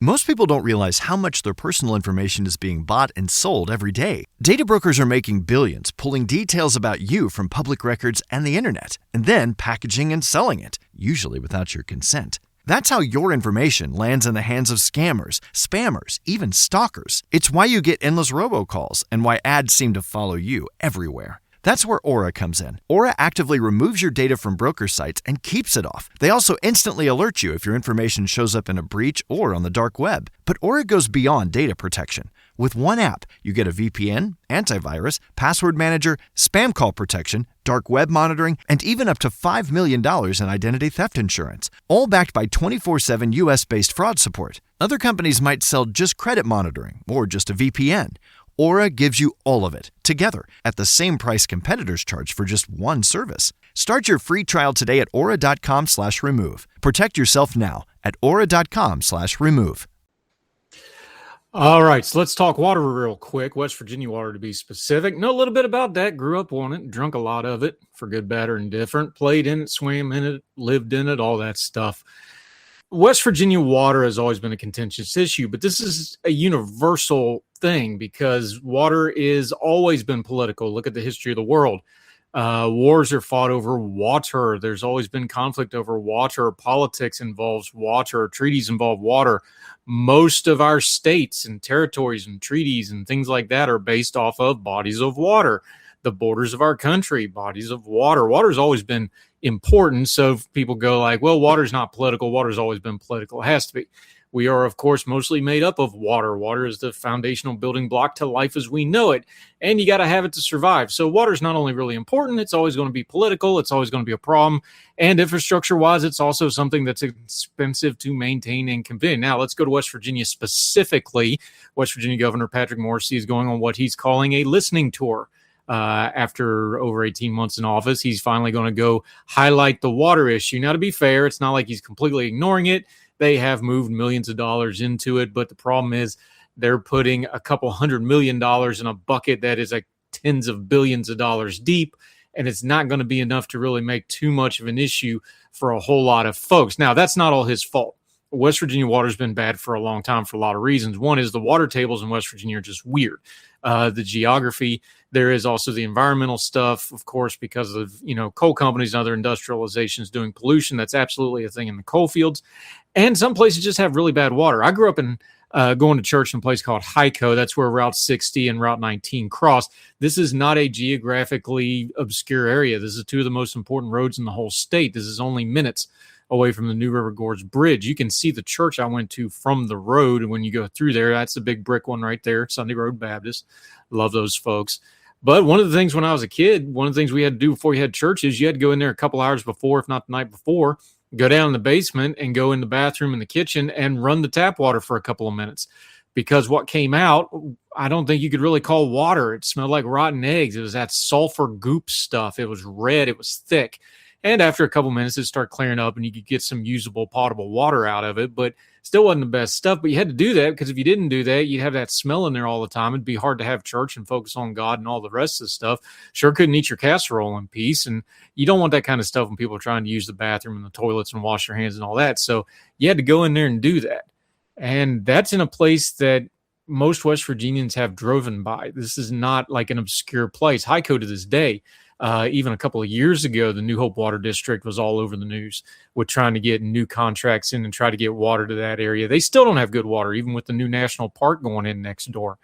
Most people don't realize how much their personal information is being bought and sold every day. Data brokers are making billions pulling details about you from public records and the internet, and then packaging and selling it, usually without your consent. That's how your information lands in the hands of scammers, spammers, even stalkers. It's why you get endless robocalls and why ads seem to follow you everywhere. That's where Aura comes in. Aura actively removes your data from broker sites and keeps it off. They also instantly alert you if your information shows up in a breach or on the dark web. But Aura goes beyond data protection. With one app, you get a VPN, antivirus, password manager, spam call protection, dark web monitoring, and even up to $5 million in identity theft insurance, all backed by 24/7 US-based fraud support. Other companies might sell just credit monitoring or just a VPN. Aura gives you all of it, together, at the same price competitors charge for just one service. Start your free trial today at aura.com/remove. Protect yourself now at aura.com/remove. All right, so let's talk water real quick. West Virginia water, to be specific. Know a little bit about that. Grew up on it, drunk a lot of it, for good, bad, or indifferent. Played in it, swam in it, lived in it, all that stuff. West Virginia water has always been a contentious issue, but this is a universal thing because water is always been political. Look at the history of the world. Wars are fought over water. There's always been conflict over water. Politics involves water. Treaties involve water. Most of our states and territories and treaties and things like that are based off of bodies of water. The borders of our country, bodies of water. Water's always been important. So if people go like, well, water's not political. Water's always been political. It has to be. We are, of course, mostly made up of water. Water is the foundational building block to life as we know it. And you got to have it to survive. So water is not only really important, it's always going to be political. It's always going to be a problem. And infrastructure-wise, it's also something that's expensive to maintain and convey. Now, let's go to West Virginia specifically. West Virginia Governor Patrick Morrisey is going on what he's calling a listening tour. After over 18 months in office, he's finally going to go highlight the water issue. Now, to be fair, it's not like he's completely ignoring it. They have moved millions of dollars into it, but the problem is they're putting a couple $100 million in a bucket that is like tens of billions of dollars deep, and it's not going to be enough to really make too much of an issue for a whole lot of folks. Now, that's not all his fault. West Virginia water's been bad for a long time for a lot of reasons. One is the water tables in West Virginia are just weird. The geography, there is also the environmental stuff, of course, because of, coal companies and other industrializations doing pollution. That's absolutely a thing in the coal fields. And some places just have really bad water. I grew up in going to church in a place called Hyco. That's where Route 60 and Route 19 cross. This is not a geographically obscure area. This is two of the most important roads in the whole state. This is only minutes away from the New River Gorge Bridge. You can see the church I went to from the road when you go through there. That's the big brick one right there, Sunday Road Baptist. Love those folks. But one of the things when I was a kid, one of the things we had to do before you had church is you had to go in there a couple hours before, if not the night before, go down in the basement and go in the bathroom in the kitchen and run the tap water for a couple of minutes. Because what came out, I don't think you could really call water. It smelled like rotten eggs. It was that sulfur goop stuff. It was red. It was thick. And after a couple minutes, it started clearing up and you could get some usable, potable water out of it. But still wasn't the best stuff. But you had to do that because if you didn't do that, you'd have that smell in there all the time. It'd be hard to have church and focus on God and all the rest of the stuff. Sure couldn't eat your casserole in peace. And you don't want that kind of stuff when people are trying to use the bathroom and the toilets and wash their hands and all that. So you had to go in there and do that. And that's in a place that most West Virginians have driven by. This is not like an obscure place. Hyco to this day. Even a couple of years ago, the New Hope Water District was all over the news with trying to get new contracts in and try to get water to that area. They still don't have good water, even with the new national park going in next door.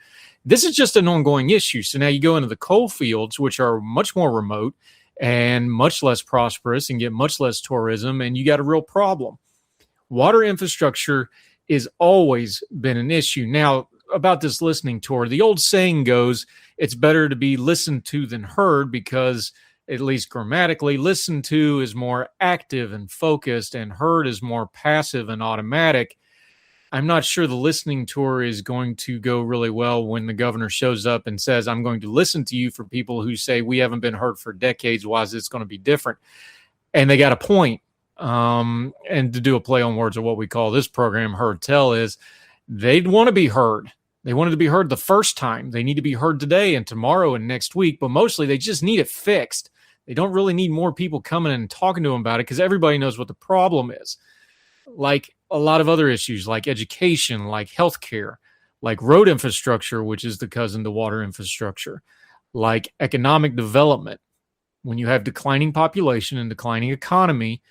This is just an ongoing issue. So now you go into the coal fields, which are much more remote and much less prosperous and get much less tourism, and you got a real problem. Water infrastructure has always been an issue. Now, about this listening tour, the old saying goes, it's better to be listened to than heard because, at least grammatically, listened to is more active and focused and heard is more passive and automatic. I'm not sure the listening tour is going to go really well when the governor shows up and says, I'm going to listen to you for people who say we haven't been heard for decades. Why is this going to be different? And they got a point. And to do a play on words of what we call this program, Heard Tell, is they'd want to be heard. They wanted to be heard the first time. They need to be heard today and tomorrow and next week, but mostly they just need it fixed. They don't really need more people coming and talking to them about it because everybody knows what the problem is. like a lot of other issues like education, like healthcare, like road infrastructure, which is the cousin to water infrastructure, like economic development. When you have declining population and declining economy,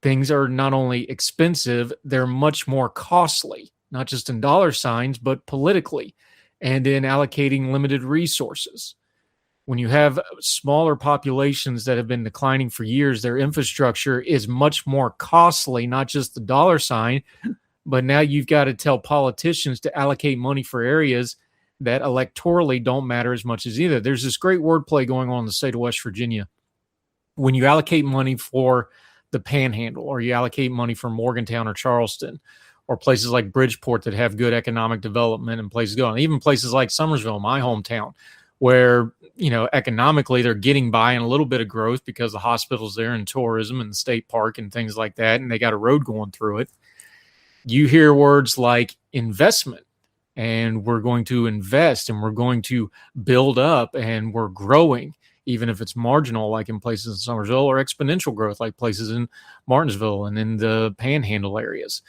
things are not only expensive, they're much more costly, not just in dollar signs, but politically and in allocating limited resources. When you have smaller populations that have been declining for years, their infrastructure is much more costly, not just the dollar sign, but now you've got to tell politicians to allocate money for areas that electorally don't matter as much as either. There's this great wordplay going on in the state of West Virginia. When you allocate money for the Panhandle, or you allocate money for Morgantown or Charleston, or places like Bridgeport that have good economic development and places going, even places like Summersville, my hometown, where, you know, economically they're getting by in a little bit of growth because the hospital's there and tourism and the state park and things like that, and they got a road going through it. You hear words like investment, and we're going to invest, and we're going to build up, and we're growing, even if it's marginal, like in places in Summersville, or exponential growth, like places in Martinsville and in the Panhandle areas.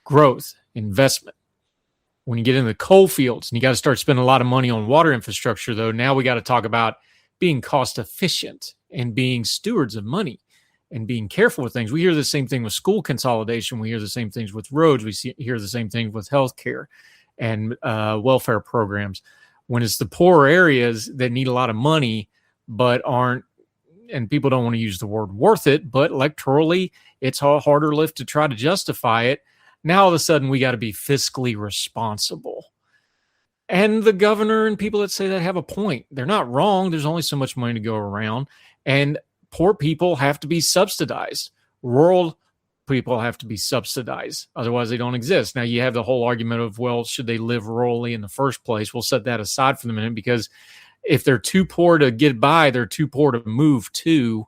Growth, investment. When you get into the coal fields and you got to start spending a lot of money on water infrastructure, though, now we got to talk about being cost efficient and being stewards of money and being careful with things. We hear the same thing with school consolidation. We hear the same things with roads. We hear the same thing with healthcare and welfare programs. When it's the poorer areas that need a lot of money but aren't, and people don't want to use the word worth it, but electorally, it's a harder lift to try to justify it. Now, all of a sudden, we got to be fiscally responsible. And the governor and people that say that have a point. They're not wrong. There's only so much money to go around. And poor people have to be subsidized. Rural people have to be subsidized. Otherwise, they don't exist. Now, you have the whole argument of, well, should they live rurally in the first place? We'll set that aside for the minute, because if they're too poor to get by, they're too poor to move to.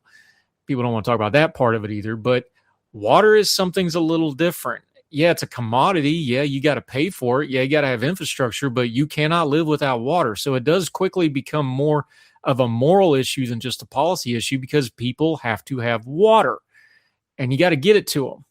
People don't want to talk about that part of it either. But water is something's a little different. Yeah, it's a commodity. Yeah, you got to pay for it. Yeah, you got to have infrastructure, but you cannot live without water. So it does quickly become more of a moral issue than just a policy issue, because people have to have water and you got to get it to them.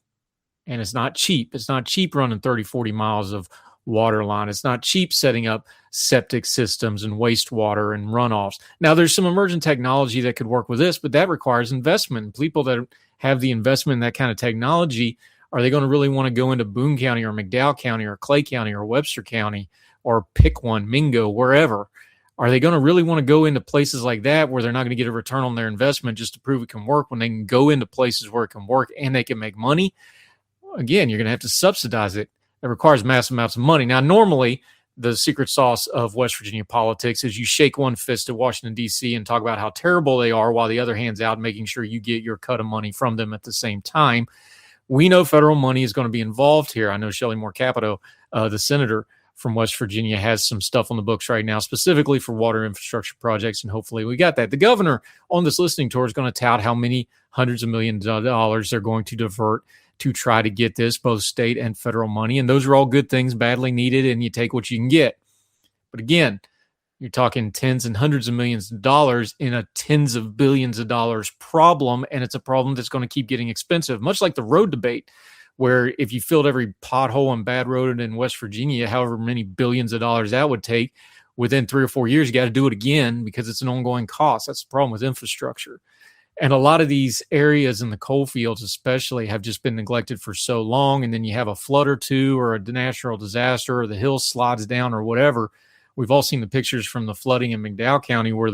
And it's not cheap. It's not cheap running 30, 40 miles of water line. It's not cheap setting up septic systems and wastewater and runoffs. Now, there's some emerging technology that could work with this, but that requires investment. People that have the investment in that kind of technology, are they going to really want to go into Boone County or McDowell County or Clay County or Webster County or pick one, Mingo, wherever? Are they going to really want to go into places like that where they're not going to get a return on their investment just to prove it can work, when they can go into places where it can work and they can make money? Again, you're going to have to subsidize it. It requires massive amounts of money. Now, normally, the secret sauce of West Virginia politics is you shake one fist at Washington, D.C. and talk about how terrible they are, while the other hand's out making sure you get your cut of money from them at the same time. We know federal money is going to be involved here. I know Shelley Moore Capito, the senator from West Virginia, has some stuff on the books right now specifically for water infrastructure projects, and hopefully we got that. The governor on this listening tour is going to tout how many hundreds of millions of dollars they're going to divert to try to get this, both state and federal money. And those are all good things, badly needed, and you take what you can get. But again, you're talking tens and hundreds of millions of dollars in a tens of billions of dollars problem, and it's a problem that's going to keep getting expensive, much like the road debate, where if you filled every pothole and bad road in West Virginia, however many billions of dollars that would take, within 3 or 4 years, you got to do it again because it's an ongoing cost. That's the problem with infrastructure. And a lot of these areas in the coal fields especially have just been neglected for so long, and then you have a flood or two or a natural disaster or the hill slides down or whatever. We've all seen the pictures from the flooding in McDowell County where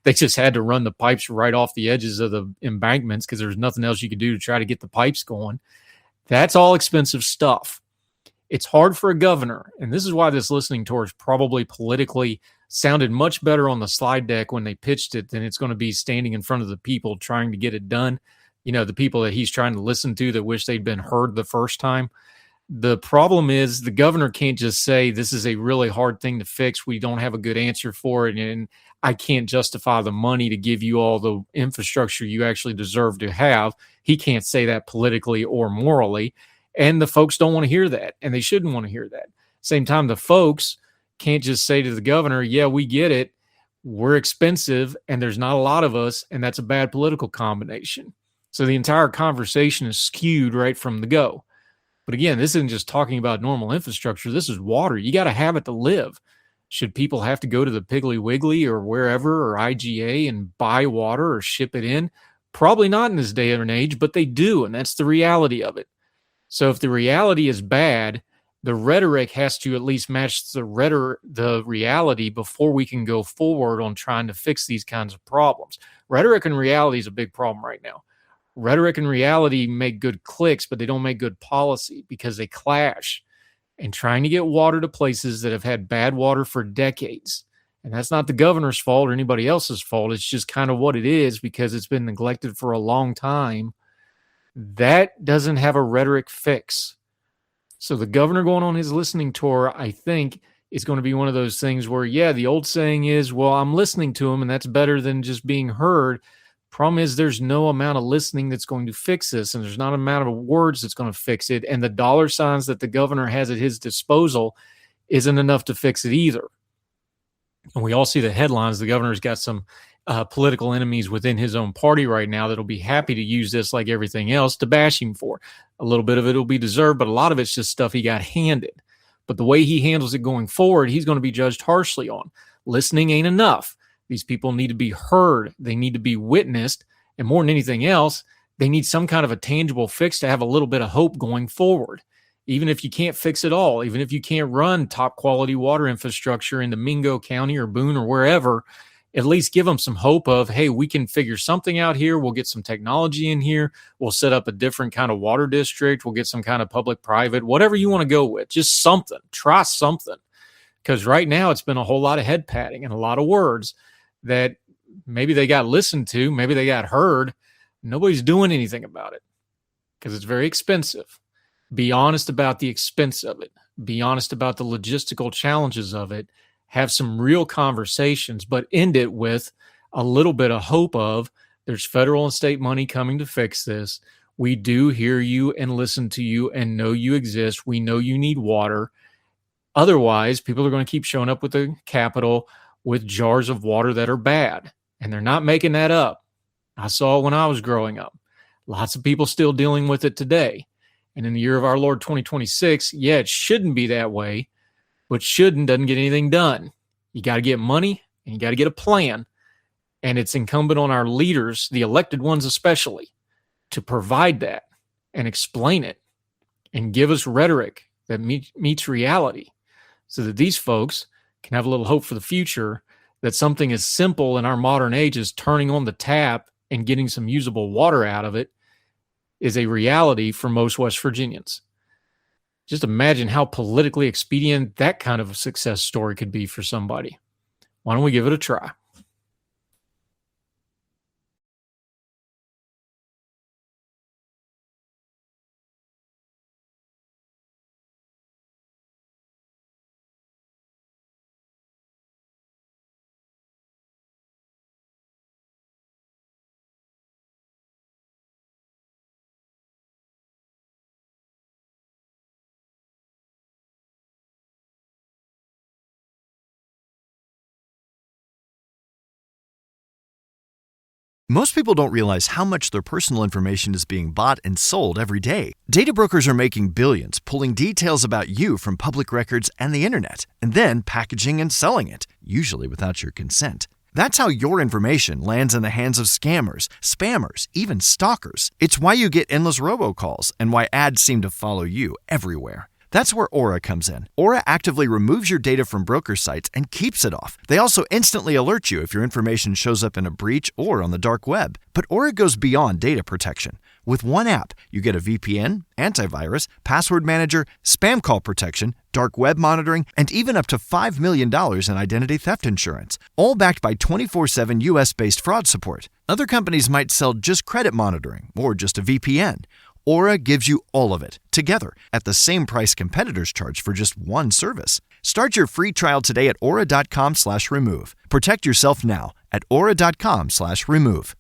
they just had to run the pipes right off the edges of the embankments because there's nothing else you could do to try to get the pipes going. That's all expensive stuff. It's hard for a governor, and this is why this listening tour is probably politically sounded much better on the slide deck when they pitched it than it's going to be standing in front of the people trying to get it done. You know, the people that he's trying to listen to that wish they'd been heard the first time. The problem is the governor can't just say this is a really hard thing to fix. We don't have a good answer for it, and I can't justify the money to give you all the infrastructure you actually deserve to have. He can't say that politically or morally, and the folks don't want to hear that, and they shouldn't want to hear that. Same time, the folks can't just say to the governor, yeah, we get it, we're expensive, and there's not a lot of us, and that's a bad political combination. So the entire conversation is skewed right from the go. But again, this isn't just talking about normal infrastructure. This is water. You got to have it to live. Should people have to go to the Piggly Wiggly or wherever or IGA and buy water or ship it in? Probably not in this day and age, but they do, and that's the reality of it. So if the reality is bad, the rhetoric has to at least match the reality before we can go forward on trying to fix these kinds of problems. Rhetoric and reality is a big problem right now. Rhetoric and reality make good clicks, but they don't make good policy because they clash. And trying to get water to places that have had bad water for decades. And that's not the governor's fault or anybody else's fault. It's just kind of what it is because it's been neglected for a long time. That doesn't have a rhetoric fix. So the governor going on his listening tour, I think, is going to be one of those things where, yeah, the old saying is, well, I'm listening to him, and that's better than just being heard. Problem is there's no amount of listening that's going to fix this, and there's not an amount of words that's going to fix it, and the dollar signs that the governor has at his disposal isn't enough to fix it either. And we all see the headlines. The governor's got some political enemies within his own party right now that'll be happy to use this, like everything else, to bash him for. A little bit of it will be deserved, but a lot of it's just stuff he got handed. But the way he handles it going forward, he's going to be judged harshly on. Listening ain't enough. These people need to be heard. They need to be witnessed. And more than anything else, they need some kind of a tangible fix to have a little bit of hope going forward. Even if you can't fix it all, even if you can't run top quality water infrastructure into Mingo County or Boone or wherever, at least give them some hope of, hey, we can figure something out here. We'll get some technology in here. We'll set up a different kind of water district. We'll get some kind of public-private, whatever you want to go with. Just something. Try something. Because right now it's been a whole lot of head patting and a lot of words that maybe they got listened to, maybe they got heard. Nobody's doing anything about it because it's very expensive. Be honest about the expense of it. Be honest about the logistical challenges of it. Have some real conversations, but end it with a little bit of hope of there's federal and state money coming to fix this. We do hear you and listen to you and know you exist. We know you need water. Otherwise, people are going to keep showing up with the Capitol with jars of water that are bad. And they're not making that up. I saw it when I was growing up. Lots of people still dealing with it today. And in the year of our Lord 2026, yeah, it shouldn't be that way, but shouldn't doesn't get anything done. You got to get money and you got to get a plan. And it's incumbent on our leaders, the elected ones especially, to provide that and explain it and give us rhetoric that meets reality so that these folks can have a little hope for the future that something as simple in our modern age as turning on the tap and getting some usable water out of it is a reality for most West Virginians. Just imagine how politically expedient that kind of a success story could be for somebody. Why don't we give it a try? Most people don't realize how much their personal information is being bought and sold every day. Data brokers are making billions, pulling details about you from public records and the internet, and then packaging and selling it, usually without your consent. That's how your information lands in the hands of scammers, spammers, even stalkers. It's why you get endless robocalls and why ads seem to follow you everywhere. That's where Aura comes in. Aura actively removes your data from broker sites and keeps it off. They also instantly alert you if your information shows up in a breach or on the dark web. But Aura goes beyond data protection. With one app, you get a VPN, antivirus, password manager, spam call protection, dark web monitoring, and even up to $5 million in identity theft insurance, all backed by 24/7 US-based fraud support. Other companies might sell just credit monitoring or just a VPN. Aura gives you all of it, together, at the same price competitors charge for just one service. Start your free trial today at aura.com/remove. Protect yourself now at aura.com/remove.